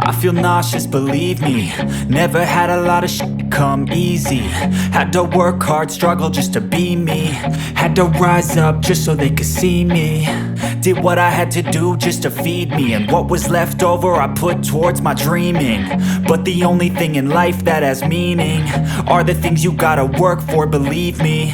I feel nauseous, believe me. Never had a lot of shit come easy. Had to work hard, struggle just to be me. Had to rise up just so they could see me. Did what I had to do just to feed me, and what was left over I put towards my dreaming. But the only thing in life that has meaning are the things you gotta work for, believe me.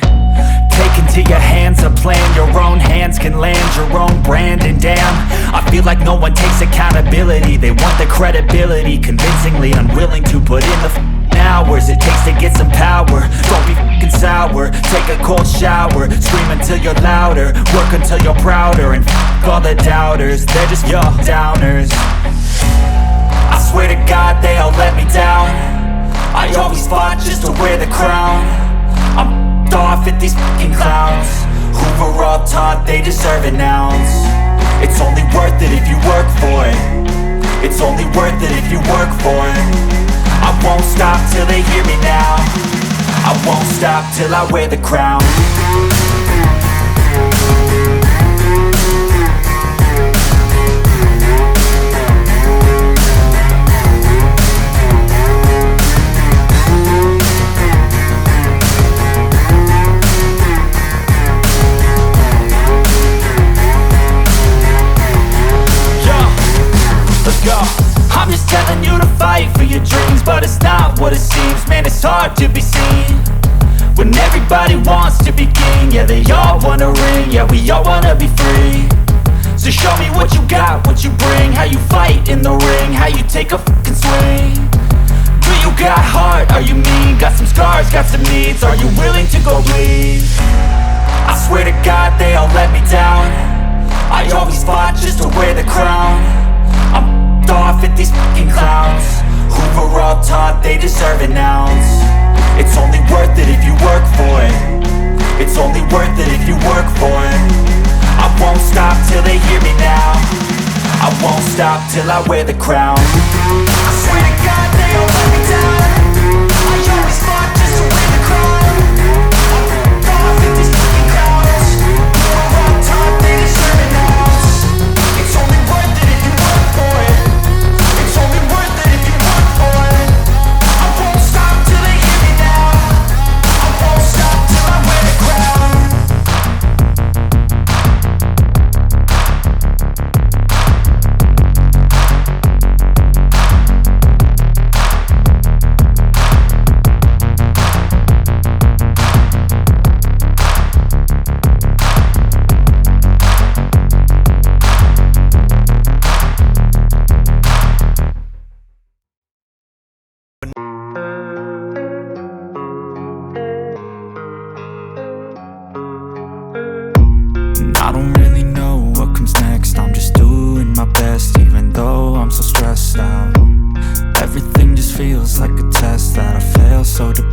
Take into your hands a plan, your own hands can land your own brand. And damn, I feel like no one takes accountability. They want the credibility, convincingly unwilling to put in the hours it takes to get some power. Don't be f***ing sour, take a cold shower. Scream until you're louder, work until you're prouder. And f*** all the doubters, they're just your downers. I swear to God they all let me down. I always fought just to wear the crown. I'm off at these fucking clowns who were all taught they deserve an ounce. It's only worth it if you work for it. It's only worth it if you work for it. I won't stop till they hear me now. I won't stop till I wear the crown. I'm just telling you to fight for your dreams, but it's not what it seems. Man, it's hard to be seen when everybody wants to be king. Yeah, they all wanna ring, yeah, we all wanna be free. So show me what you got, what you bring, how you fight in the ring, how you take a fucking swing. Do you got heart, are you mean? Got some scars, got some needs, are you willing to go bleed? I swear to God they all let me down. I always fought just to wear the crown. I'm off at these fucking clowns who were all taught they deserve an ounce. It's only worth it if you work for it. It's only worth it if you work for it. I won't stop till they hear me now. I won't stop till I wear the crown. I swear to God they all let me down. I always fought just to wear the crown. I'm off at these fucking clowns who were all taught they deserve an ounce. It's only worth it if you work for it. It's only worth it if you work for it. I won't stop till they hear me now. I won't stop till I wear the crown. I don't really know what comes next. I'm just doing my best, even though I'm so stressed out. Everything just feels like a test that I fail, so depressed.